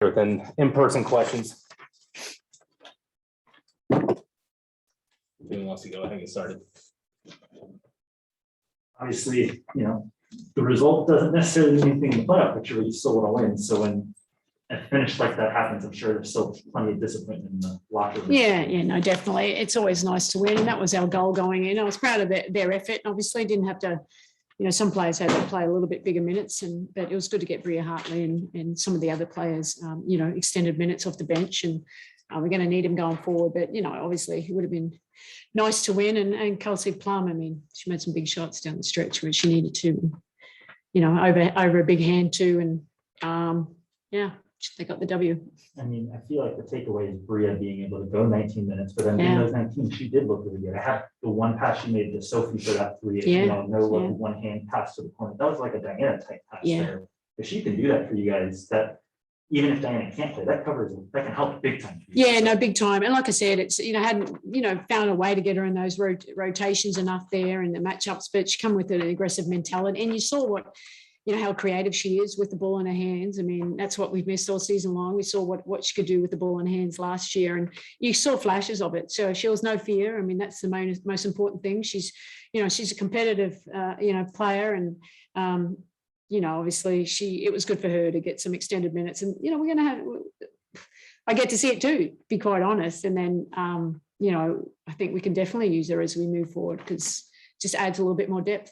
than in-person questions. Anyone wants to go ahead and get started? Obviously, the result doesn't necessarily mean anything in the playoff picture, but you still want to win. So when a finish like that happens, I'm sure there's still plenty of disappointment in the locker room. Yeah, no, definitely. It's always nice to win, and that was our goal going in. I was proud of their effort. Obviously, didn't have to, some players had to play a little bit bigger minutes, but it was good to get Bria Hartley and some of the other players, extended minutes off the bench, and we're going to need them going forward. But obviously, it would have been nice to win. And Kelsey Plum, I mean, she made some big shots down the stretch where she needed to, over a big hand too, and they got the W. I mean, I feel like the takeaway is Bria being able to go 19 minutes, but then in those 19, she did look really good. I had the one pass she made to Sophie for that three, one hand pass to the corner. That was like a Diana type pass there. If she can do that for you guys, that even if Diana can't play, that can help big time. Yeah, no, big time. And like I said, it's, hadn't, found a way to get her in those rotations enough there in the matchups, but she come with an aggressive mentality. And you saw how creative she is with the ball in her hands. I mean, that's what we've missed all season long. We saw what she could do with the ball in her hands last year, and you saw flashes of it. So she was no fear. I mean, that's the most important thing. She's a competitive, player, and obviously it was good for her to get some extended minutes. And we're going to have. I get to see it too, to be quite honest. And then I think we can definitely use her as we move forward because it just adds a little bit more depth.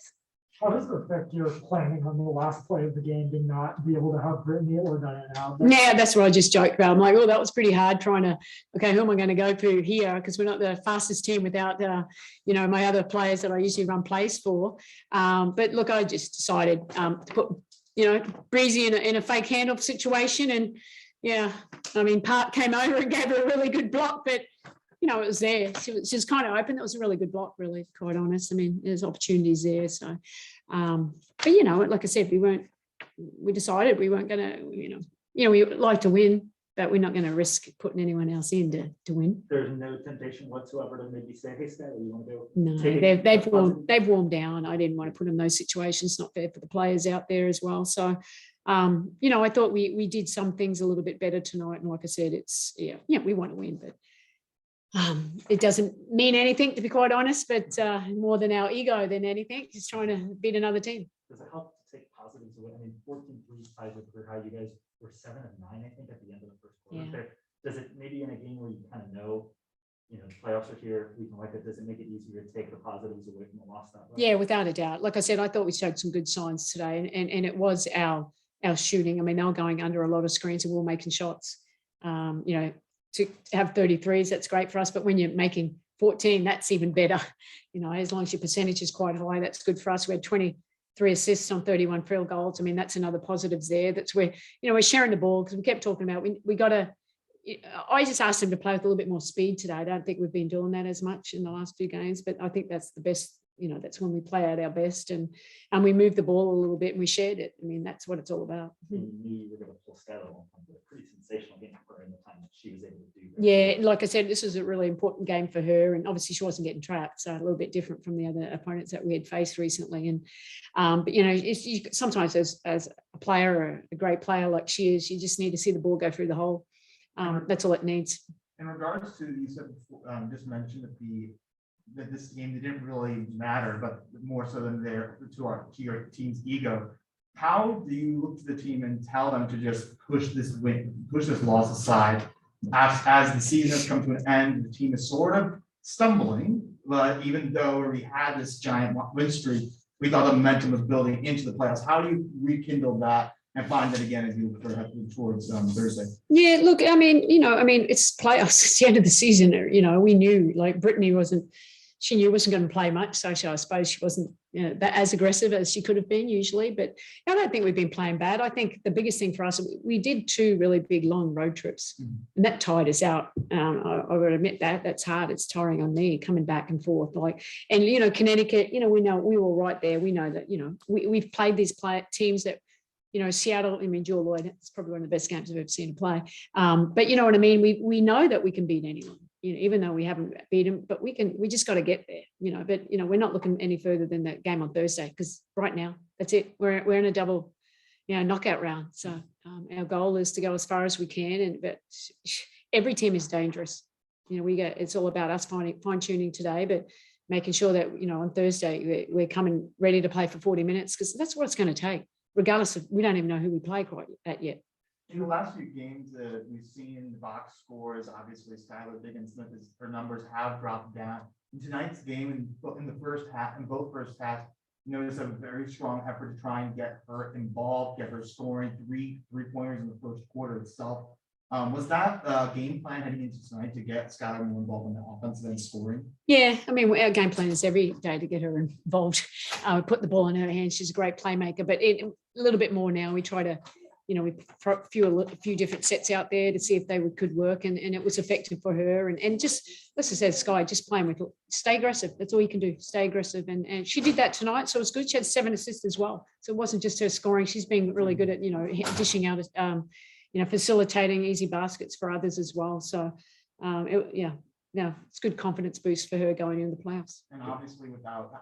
How does it affect your planning on the last play of the game to not be able to have Brittany or Diana out? Yeah, that's what I just joked about. I'm like, that was pretty hard trying to, who am I going to go to here? Because we're not the fastest team without, my other players that I usually run plays for. But look, I just decided to put, Breezy in a fake handoff situation. And Park came over and gave her a really good block, but it was there. She was kind of open. That was a really good block, really, quite honest. I mean, there's opportunities there. So, but like I said, we decided we weren't going to, we like to win, but we're not going to risk putting anyone else in to win. There's no temptation whatsoever to maybe say, hey, Stella, you want to go? No, they've warmed down. I didn't want to put them in those situations. Not fair for the players out there as well. So, I thought we did some things a little bit better tonight. And like I said, it's, we want to win, but it doesn't mean anything, to be quite honest, but more than our ego than anything, just trying to beat another team. Does it help to take positives away? I mean, 14 threes tied with how you guys were 7 of 9, I think, at the end of the first quarter. Yeah. Does it maybe in a game where you kind of know, the playoffs are here, we can like it, does it make it easier to take the positives away from the loss that way? Yeah, without a doubt. Like I said, I thought we showed some good signs today, and it was our shooting. I mean, they were going under a lot of screens and we were making shots. To have 33s, that's great for us. But when you're making 14, that's even better. As long as your percentage is quite high, that's good for us. We had 23 assists on 31 field goals. I mean, that's another positives there. That's where, we're sharing the ball because we kept talking about, we got to, I just asked them to play with a little bit more speed today. I don't think we've been doing that as much in the last few games, but I think that's the best. That's when we play out our best and we moved the ball a little bit and we shared it. I mean, that's what it's all about. You knew you were going to pull Stella on a pretty sensational game for her in the time that she was able to do that. Yeah, like I said, this was a really important game for her, and obviously she wasn't getting trapped, so a little bit different from the other opponents that we had faced recently. And but sometimes as a player or a great player like she is, you just need to see the ball go through the hole. That's all it needs. In regards to, you said just mentioned that this game didn't really matter, but more so than to your team's ego. How do you look to the team and tell them to just push this loss aside as the season has come to an end? The team is sort of stumbling, but even though we had this giant win streak, we thought the momentum was building into the playoffs. How do you rekindle that and find that again as you look towards Thursday? Yeah, look, I mean, it's playoffs. It's the end of the season. We knew like Brittany wasn't going to play much, so I suppose she wasn't that as aggressive as she could have been usually. But I don't think we've been playing bad. I think the biggest thing for us, we did 2 really big long road trips, and that tired us out. I would admit that's hard. It's tiring on me coming back and forth. And Connecticut. We know we were right there. We know that we've played these teams that. Seattle, I mean, Jewel Lloyd, it's probably one of the best games I've ever seen her play. But you know what I mean? We know that we can beat anyone, even though we haven't beat them, but we just got to get there, but, we're not looking any further than that game on Thursday because right now, that's it. We're in a double, knockout round. So Our goal is to go as far as we can, but every team is dangerous. It's all about us fine tuning today, but making sure that, on Thursday, we're coming ready to play for 40 minutes, because that's what it's going to take, regardless of, we don't even know who we play quite at yet. In the last few games, we've seen the box scores, obviously Skylar Bigginsmith, her numbers have dropped down. In tonight's game, in the first half, in both first halves, there's a very strong effort to try and get her involved, get her scoring three-pointers in the first quarter itself. Was that game plan heading into tonight to get Skylar more involved in the offense than scoring? Yeah, I mean, our game plan is every day to get her involved. We put the ball in her hands. She's a great playmaker, but a little bit more now. We try to, we put a few different sets out there to see if they could work, and it was effective for her. And just, as I said, Sky, just playing with, stay aggressive. That's all you can do. Stay aggressive. And she did that tonight, so it was good. She had 7 assists as well. So it wasn't just her scoring. She's been really good at, dishing out, facilitating easy baskets for others as well. So, it's good confidence boost for her going into the playoffs. And obviously, without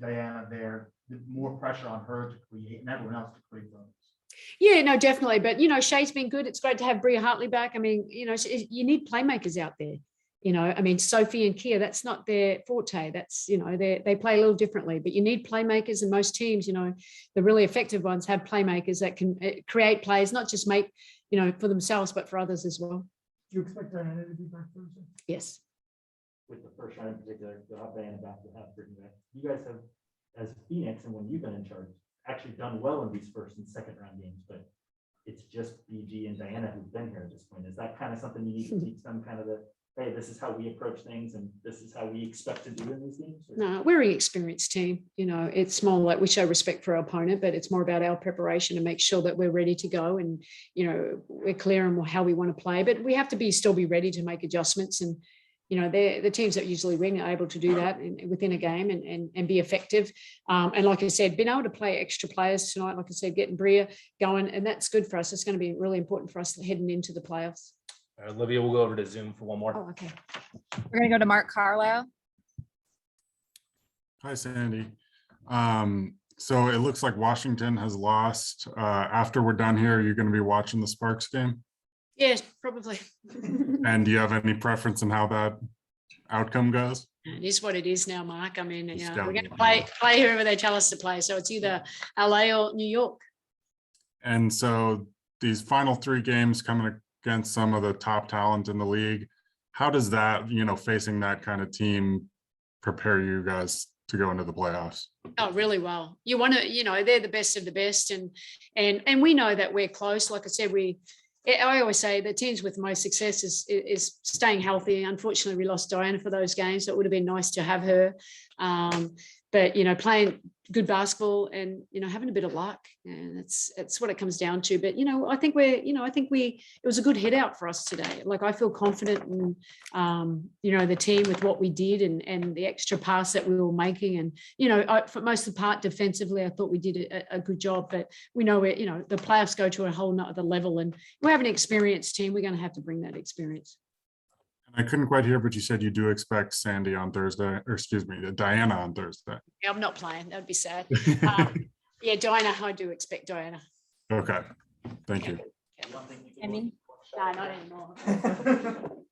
Diana there, more pressure on her to create and everyone else to create those. Yeah, no, definitely. But, Shay's been good. It's great to have Bria Hartley back. I mean, you need playmakers out there. Sophie and Kia, that's not their forte. That's, they play a little differently, but you need playmakers, and most teams, the really effective ones have playmakers that can create plays, not just make, for themselves, but for others as well. Do you expect Diana to be back Thursday? Yes. With the first round in particular, you'll have Diana back, you'll have Brittany back. You guys have, as Phoenix, and when you've been in charge, actually done well in these first and second round games, but it's just BG and Diana who've been here at this point. Is that kind of something you need to teach them, kind of hey, this is how we approach things and this is how we expect to do in these games? No, we're an experienced team. It's more like we show respect for our opponent, but it's more about our preparation to make sure that we're ready to go, and, we're clear on how we want to play, but we have to still be ready to make adjustments. And, they're the teams that usually win are able to do that within a game and be effective. And like I said, being able to play extra players tonight, like I said, getting Bria going, and that's good for us. It's going to be really important for us heading into the playoffs. Olivia, we'll go over to Zoom for one more. Oh, okay. We're going to go to Mark Carlisle. Hi, Sandy. So it looks like Washington has lost. After we're done here, you're going to be watching the Sparks game? Yes, probably. And do you have any preference in how that outcome goes? It is what it is now, Mark. I mean, It's we're going to down. play whoever they tell us to play. So it's either LA or New York. And so these final 3 games coming against some of the top talent in the league, how does that, facing that kind of team prepare you guys to go into the playoffs? Oh, really well. You want to, they're the best of the best. And we know that we're close. Like I said, I always say the teams with most success is staying healthy. Unfortunately, we lost Diana for those games, so it would have been nice to have her. But playing good basketball and having a bit of luck, and that's what it comes down to. But I think it was a good hit out for us today. Like, I feel confident in the team with what we did and the extra pass that we were making. And for most of the part defensively, I thought we did a good job. But we know the playoffs go to a whole nother level, and we have an experienced team. We're going to have to bring that experience. I couldn't quite hear, but you said you do expect Sandy on Thursday, or excuse me, Diana on Thursday. Yeah, I'm not playing. That'd be sad. Yeah, Diana, I do expect Diana. Okay, thank you. I mean, No, not anymore.